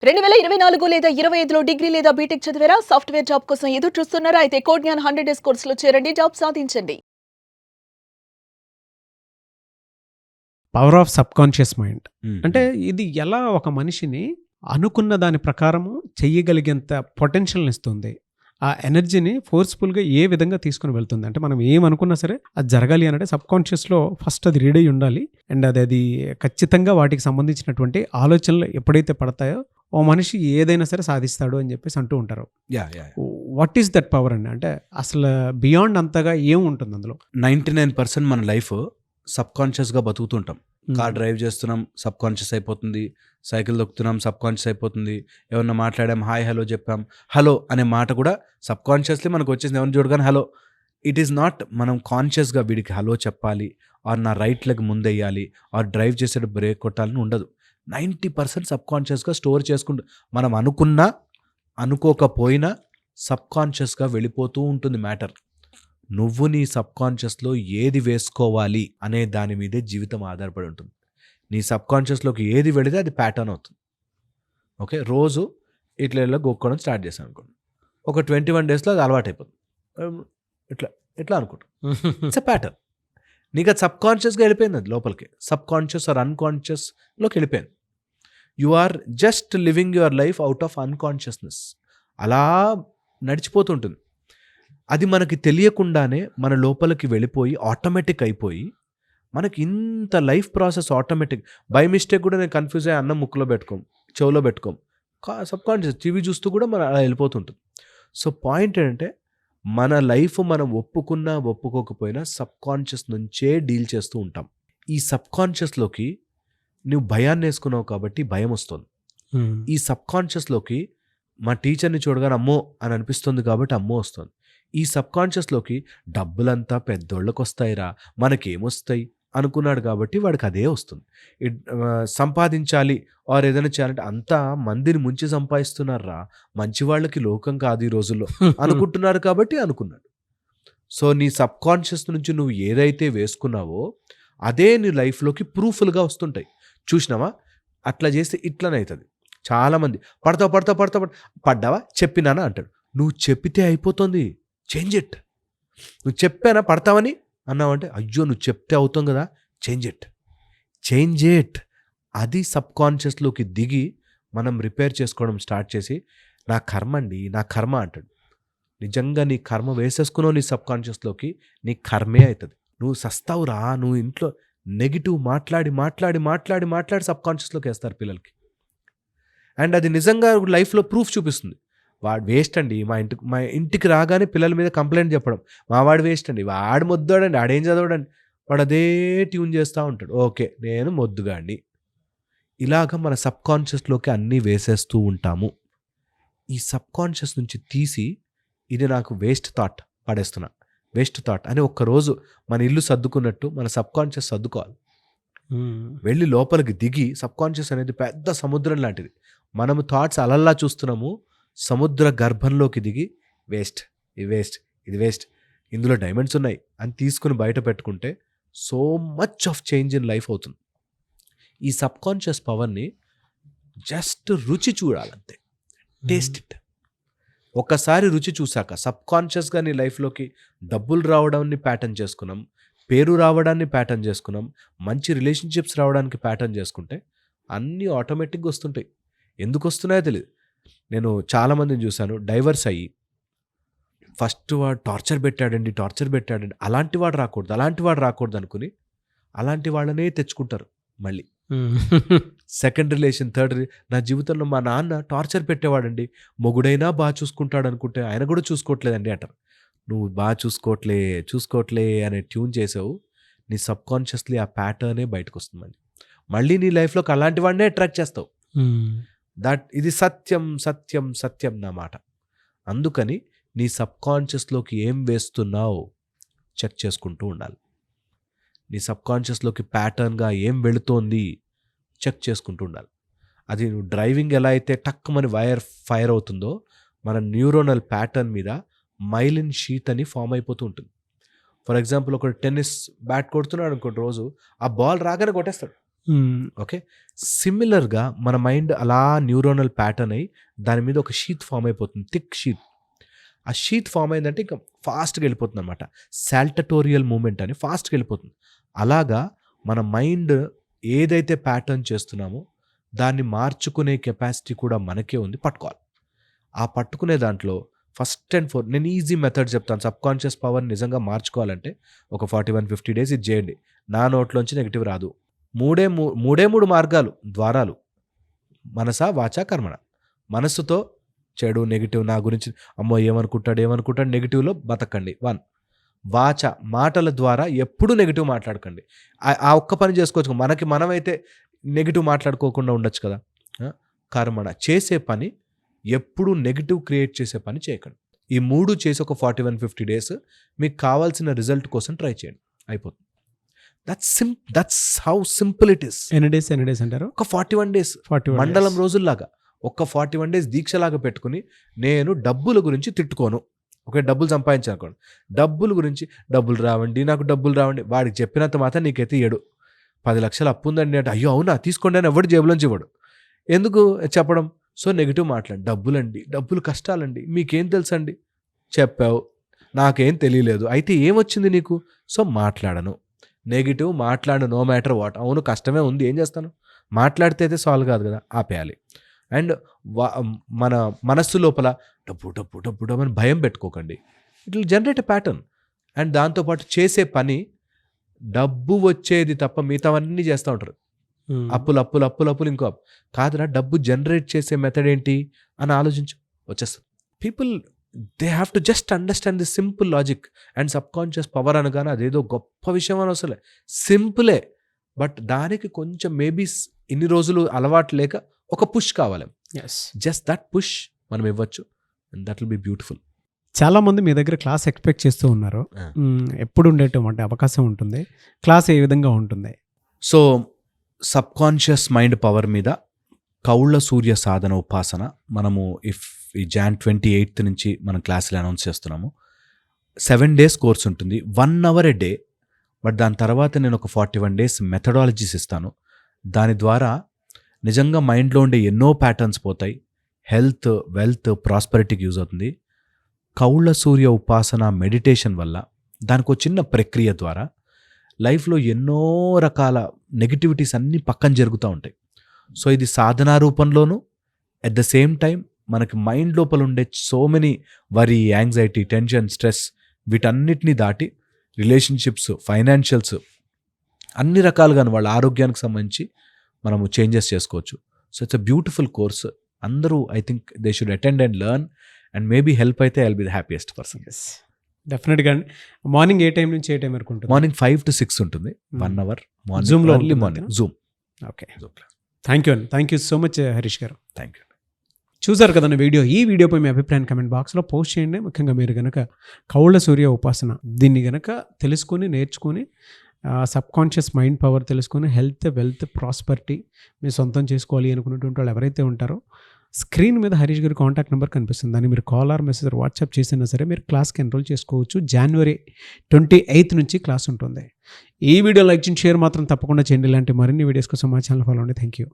2024 లేదా 25లో డిగ్రీ లేదా బీటెక్ చదివారా? సాఫ్ట్‌వేర్ జాబ్ కోసం ఎదురు చూస్తున్నారా? అయితే కోడ్‌జ్ఞాన్ 100 డేస్ కోర్సులో చేరండి. జాబ్ సాధించండి. పవర్ ఆఫ్ సబ్కాన్షియస్ మైండ్ హ్మ్. అంటే ఇది ఎలా ఒక మనిషిని అనుకున్న దాని ప్రకారము చెయ్యగలిగేంత పొటెన్షియల్ని ఇస్తుంది. ఆ ఎనర్జీని ఫోర్స్ఫుల్గా ఏ విధంగా తీసుకుని వెళ్తుంది అంటే మనం ఏమనుకున్నా సరే అది జరగాలి అంటే సబ్కాన్షియస్లో ఫస్ట్ అది రీడ్ అయి ఉండాలి. అండ్ అది ఖచ్చితంగా వాటికి సంబంధించినటువంటి ఆలోచనలు ఎప్పుడైతే పడతాయో ఓ మనిషి ఏదైనా సరే సాధిస్తాడు అని చెప్పేసి అంటూ ఉంటారు. Yeah. What is that power అండి? అంటే అసలు బియాండ్ అంతగా ఏం ఉంటుంది అందులో? 99% మన లైఫ్ సబ్ కాన్షియస్గా బతుకుతుంటాం. కార్ డ్రైవ్ చేస్తున్నాం, సబ్ కాన్షియస్ అయిపోతుంది. సైకిల్ దొక్కుతున్నాం, సబ్ కాన్షియస్ అయిపోతుంది. ఏమన్నా మాట్లాడాం, హాయ్ హలో చెప్పాం, హలో అనే మాట కూడా సబ్ కాన్షియస్లీ మనకు వచ్చేసింది. ఎవరిని చూడగానే హలో. ఇట్ ఈస్ నాట్ మనం కాన్షియస్గా వీడికి హలో చెప్పాలి, ఆర్ నా రైట్ లెగ్ ముందెయ్యాలి, ఆర్ డ్రైవ్ చేసేటప్పుడు బ్రేక్ కొట్టాలని ఉండదు. 90% సబ్ కాన్షియస్గా స్టోర్ చేసుకుంటూ మనం అనుకున్నా అనుకోకపోయినా సబ్ కాన్షియస్గా వెళ్ళిపోతూ ఉంటుంది మ్యాటర్. నువ్వు నీ సబ్ కాన్షియస్లో ఏది వేసుకోవాలి అనే దాని మీదే జీవితం ఆధారపడి ఉంటుంది. నీ సబ్ కాన్షియస్లోకి ఏది వెళితే అది ప్యాటర్న్ అవుతుంది. ఓకే, రోజు ఇట్లా గోక్కోవడం స్టార్ట్ చేశాను అనుకోండి, ఒక 21 డేస్లో అది అలవాటు అయిపోతుంది. ఇట్లా ఇట్లా అనుకుంటాం, ఇట్స్ ఎ ప్యాటర్న్. నీకు అది సబ్ కాన్షియస్గా వెళ్ళిపోయింది, అది లోపలికి సబ్ కాన్షియస్ ఆర్ అన్కాన్షియస్లోకి వెళ్ళిపోయింది. You are just living your life out of unconsciousness. అలా నడిచిపోతుంటుంది. అది మనకి తెలియకుండానే మన లోపలికి వెళ్ళిపోయి ఆటోమేటిక్ అయిపోయి మనకి ఇంత life process automatic. By mistake కూడా నేను కన్ఫ్యూజ్ అయ్యి అన్నం ముక్కులో పెట్టుకోం, చెవులో పెట్టుకోం, సబ్ కాన్షియస్ టీవీ చూస్తూ కూడా మనం అలా వెళ్ళిపోతుంటుంది. సో పాయింట్ ఏంటంటే మన లైఫ్ మనం ఒప్పుకున్నా ఒప్పుకోకపోయినా సబ్ కాన్షియస్ నుంచే డీల్ చేస్తూ ఉంటాం. ఈ సబ్ కాన్షియస్లోకి నువ్వు భయాన్ని వేసుకున్నావు కాబట్టి భయం వస్తుంది. ఈ సబ్ కాన్షియస్లోకి మా టీచర్ని చూడగానే అమ్మో అని అనిపిస్తుంది కాబట్టి అమ్మో వస్తుంది. ఈ సబ్ కాన్షియస్లోకి డబ్బులంతా పెద్దోళ్ళకి వస్తాయిరా, మనకేమొస్తాయి అనుకున్నాడు కాబట్టి వాడికి అదే వస్తుంది. సంపాదించాలి ఆర్ ఏదైనా చేయాలంటే అంతా మందిని ముంచి సంపాదిస్తున్నారా, మంచి వాళ్ళకి లోకం కాదు ఈ రోజుల్లో అనుకుంటున్నారు కాబట్టి అనుకున్నాడు. సో నీ సబ్ కాన్షియస్ నుంచి నువ్వు ఏదైతే వేసుకున్నావో అదే నీ లైఫ్లోకి ప్రూఫ్లుగా వస్తుంటాయి. చూసినావా, అట్లా చేస్తే ఇట్లనే అవుతుంది. చాలామంది పడ్డావా చెప్పినానా అంటాడు. నువ్వు చెప్పితే అయిపోతుంది, చేంజ్ ఇట్. నువ్వు చెప్పానా పడతావని అన్నావంటే అయ్యో నువ్వు చెప్తే అవుతాం కదా, చేంజ్ ఇట్. అది సబ్ కాన్షియస్లోకి దిగి మనం రిపేర్ చేసుకోవడం స్టార్ట్ చేసి నా కర్మ అండి, నా కర్మ అంటాడు. నిజంగా నీ కర్మ వేసేసుకున్నావు నీ సబ్ కాన్షియస్లోకి, నీ కర్మే అవుతుంది. నువ్వు సస్తావురా, నువ్వు ఇంట్లో నెగిటివ్ మాట్లాడి సబ్ కాన్షియస్లోకి వేస్తారు పిల్లలకి. అండ్ అది నిజంగా లైఫ్లో ప్రూఫ్ చూపిస్తుంది. వాడు వేస్ట్ అండి, మా ఇంటికి రాగానే పిల్లల మీద కంప్లైంట్ చెప్పడం, మా వాడు వేస్ట్ అండి, వాడు మొద్దుడండి, ఆడేం చదవడండి, వాడు అదే ట్యూన్ చేస్తూ ఉంటాడు. ఓకే నేను మొద్దుగాండి. ఇలాగ మన సబ్ కాన్షియస్లోకి అన్నీ వేసేస్తూ ఉంటాము. ఈ సబ్ కాన్షియస్ నుంచి తీసి ఇది నాకు వేస్ట్ థాట్ పడేస్తున్నా, వేస్ట్ థాట్ అని ఒక్కరోజు మన ఇల్లు సర్దుకున్నట్టు మన సబ్ కాన్షియస్ సర్దుకోవాలి. వెళ్ళి లోపలికి దిగి, సబ్ కాన్షియస్ అనేది పెద్ద సముద్రం లాంటిది. మనము థాట్స్ అలల్లా చూస్తున్నాము, సముద్ర గర్భంలోకి దిగి వేస్ట్, ఇది వేస్ట్, ఇందులో డైమండ్స్ ఉన్నాయి అని తీసుకుని బయట పెట్టుకుంటే so much of change in life అవుతుంది. ఈ సబ్ కాన్షియస్ పవర్ని జస్ట్ రుచి చూడాలంతే, టేస్ట్ ఇట్. ఒకసారి రుచి చూసాక సబ్ కాన్షియస్గా నీ లైఫ్లోకి డబ్బులు రావడాన్ని ప్యాటర్న్ చేసుకున్నాం, పేరు రావడాన్ని ప్యాటర్న్ చేసుకున్నాం, మంచి రిలేషన్షిప్స్ రావడానికి ప్యాటర్న్ చేసుకుంటే అన్నీ ఆటోమేటిక్గా వస్తుంటాయి. ఎందుకు వస్తున్నాయో తెలియదు. నేను చాలామందిని చూశాను, డైవర్స్ అయ్యి ఫస్ట్ వాడు టార్చర్ పెట్టాడండి, అలాంటి వాడు రాకూడదు అనుకుని అలాంటి వాళ్ళనే తెచ్చుకుంటారు మళ్ళీ. సెకండ్ రిలేషన్, నా జీవితంలో మా నాన్న టార్చర్ పెట్టేవాడండి, మొగుడైనా బాగా చూసుకుంటాడు అనుకుంటే ఆయన కూడా చూసుకోవట్లేదండి అంటారు. నువ్వు బాగా చూసుకోవట్లే అనే ట్యూన్ చేసావు, నీ సబ్ కాన్షియస్లీ ఆ ప్యాటర్నే బయటకు వస్తుంది. మళ్ళీ నీ లైఫ్లోకి అలాంటి వాడినే అట్రాక్ట్ చేస్తావు. ఇది సత్యం నా మాట. అందుకని నీ సబ్ కాన్షియస్లోకి ఏం వేస్తున్నావు చెక్ చేసుకుంటూ ఉండాలి. నీ సబ్ కాన్షియస్లోకి ప్యాటర్న్గా ఏం వెళుతోంది చెక్ చేసుకుంటూ ఉండాలి. అది నువ్వు డ్రైవింగ్ ఎలా అయితే టక్కుమని వైర్ ఫైర్ అవుతుందో మన న్యూరోనల్ ప్యాటర్న్ మీద మైలిన్ షీట్ అని ఫామ్ అయిపోతూ ఉంటుంది. ఫర్ ఎగ్జాంపుల్ ఒక టెన్నిస్ బ్యాట్ కొడుతున్నాడు అనుకోండి, రోజు ఆ బాల్ రాగానే కొట్టేస్తాడు, ఓకే. సిమిలర్గా మన మైండ్ అలా న్యూరోనల్ ప్యాటర్న్ అయ్యి దాని మీద ఒక షీట్ ఫామ్ అయిపోతుంది, థిక్ షీట్. ఆ షీట్ ఫామ్ అయిందంటే ఇంకా ఫాస్ట్గా వెళ్ళిపోతుంది అనమాట. సాల్టటోరియల్ మూమెంట్ అని ఫాస్ట్గా వెళ్ళిపోతుంది. అలాగా మన మైండ్ ఏదైతే ప్యాటర్న్ చేస్తున్నామో దాన్ని మార్చుకునే కెపాసిటీ కూడా మనకే ఉంది, పట్టుకోవాలి. ఆ పట్టుకునే దాంట్లో ఫస్ట్ అండ్ ఫోర్ నేను ఈజీ మెథడ్ చెప్తాను. సబ్ కాన్షియస్ పవర్ నిజంగా మార్చుకోవాలంటే ఒక 41-50 డేస్ ఇది చేయండి. నా నోట్లోంచి నెగిటివ్ రాదు. మూడే మార్గాలు, ద్వారాలు: మనస, వాచ, కర్మణ. మనస్సుతో చెడు, నెగిటివ్, నా గురించి అమ్మో ఏమనుకుంటాడు నెగిటివ్లో బతకండి. 1. వాచ, మాటల ద్వారా ఎప్పుడు నెగిటివ్ మాట్లాడకండి. ఆ ఒక్క పని చేసుకోవచ్చు. మనమైతే నెగిటివ్ మాట్లాడుకోకుండా ఉండొచ్చు కదా. కర్మణ, చేసే పని ఎప్పుడు నెగిటివ్ క్రియేట్ చేసే పని చేయకండి. ఈ 3 చేసి ఒక 41-50 డేస్ మీకు కావాల్సిన రిజల్ట్ కోసం ట్రై చేయండి, అయిపోతుంది. That's how simple it is. ఎన్ని డేస్ అంటారు? ఒక 41 డేస్, మండలం రోజుల్లాగా ఒక 41 డేస్ దీక్షలాగా పెట్టుకుని, నేను డబ్బుల గురించి తిట్టుకోను. ఓకే, డబ్బులు సంపాదించానుకోండి, డబ్బుల గురించి నాకు డబ్బులు రావండి, వాడికి చెప్పినంత మాత్రం నీకైతే 10 లక్షలు అప్పు ఉందండి అంటే, అయ్యో అవునా తీసుకోండి అని ఎవడు జేబులోంచి ఇవ్వడు. ఎందుకు చెప్పడం? సో నెగిటివ్ మాట్లాడి, డబ్బులు కష్టాలండి, మీకేం తెలుసండి, చెప్పావు, నాకేం తెలియలేదు, అయితే ఏమొచ్చింది నీకు, సో మాట్లాడను. నెగిటివ్ మాట్లాడు, నో మ్యాటర్ వాట్. అవును కష్టమే ఉంది, ఏం చేస్తాను, మాట్లాడితే అయితే సాల్వ్ కాదు కదా, ఆపేయాలి. అండ్ మన మనస్సు లోపల డబ్బు అని భయం పెట్టుకోకండి. It will generate a pattern. And దాంతోపాటు చేసే పని డబ్బు వచ్చేది తప్ప మిగతావన్నీ చేస్తూ ఉంటారు. అప్పులు ఇంకో అప్పు కాదురా, డబ్బు జనరేట్ చేసే మెథడ్ ఏంటి అని ఆలోచించు, వచ్చేస్తుంది. People they have to just understand the simple logic. And sub conscious power అనగానే అదేదో గొప్ప విషయం అని వస్తలే, సింపులే. బట్ దానికి కొంచెం మేబీ ఇన్ని రోజులు అలవాటు లేక ఒక పుష్ కావాలి. జస్ట్ దట్ పుష్ మనం ఇవ్వచ్చు, and that will be beautiful. చాలా మంది మీ దగ్గర క్లాస్ ఎక్స్పెక్ట్ చేస్తూ ఉన్నారు. ఎప్పుడు ఉండేటువంటి అవకాశం ఉంటుంది? క్లాస్ ఏ విధంగా ఉంటుంది? So sub conscious mind power మీద కౌళ్ళ సూర్య సాధన ఉపాసన మనము ఈ Jan 28 నుంచి మనం క్లాసులు అనౌన్స్ చేస్తున్నాము. 7 days కోర్స్ ఉంటుంది, 1 hour a day. బట్ దాని తర్వాత నేను ఒక 41 days మెథడాలజీస్ ఇస్తాను. దాని ద్వారా నిజంగా మైండ్లో ఉండే ఎన్నో ప్యాటర్న్స్ పోతాయి. హెల్త్, వెల్త్, ప్రాస్పరిటీకి యూజ్ అవుతుంది. కౌళ్ళ సూర్య ఉపాసన మెడిటేషన్ వల్ల, దానికి ఒక చిన్న ప్రక్రియ ద్వారా లైఫ్లో ఎన్నో రకాల నెగిటివిటీస్ అన్నీ పక్కన జరుగుతూ ఉంటాయి. సో ఇది సాధనా రూపంలోనూ, అట్ ద సేమ్ టైం మనకి మైండ్ లోపల ఉండే so many worry, anxiety, tension, stress, వీటన్నిటిని దాటి రిలేషన్షిప్స్, ఫైనాన్షియల్స్, అన్ని రకాలుగా వాళ్ళ ఆరోగ్యానికి సంబంధించి మనము చేంజెస్ చేసుకోవచ్చు. So it's a beautiful course. అందరూ I think they should attend and learn, and maybe help అయితే I will be the happiest person. డెఫినెట్గా. మార్నింగ్ ఏ టైం నుంచి ఏ టైం వరకు ఉంటుంది? మార్నింగ్ 5 to 6 ఉంటుంది, 1 hour. Zoomలో early morning zoom. Okay, thank you అండి. Thank you so much Harish గారు. Thank you. చూసారు కదండి వీడియో. ఈ వీడియోపై మీ అభిప్రాయం కమెంట్ బాక్స్లో పోస్ట్ చేయండి. ముఖ్యంగా మీరు కనుక కౌళ్ళ సూర్య ఉపాసన దీన్ని కనుక తెలుసుకొని, నేర్చుకొని, సబ్ కాన్షియస్ మైండ్ పవర్ తెలుసుకొని, హెల్త్, వెల్త్, ప్రాస్పరిటీ మీరు సొంతం చేసుకోవాలి అనుకున్నటువంటి వాళ్ళు ఎవరైతే ఉంటారో, స్క్రీన్ మీద హరీష్ గారి కాంటాక్ట్ నెంబర్ కనిపిస్తుంది. దాన్ని మీరు కాల్ ఆర్ మెసేజ్ వాట్సాప్ చేసినా సరే మీరు క్లాస్కి ఎన్రోల్ చేసుకోవచ్చు. January 28 నుంచి క్లాస్ ఉంటుంది. ఈ వీడియో లైక్ చేయండి, షేర్ మాత్రం తప్పకుండా చేయండి. ఇలాంటి మరిన్ని వీడియోస్ కోసం మా ఛానల్ ఫాలో అవ్వండి. Thank you.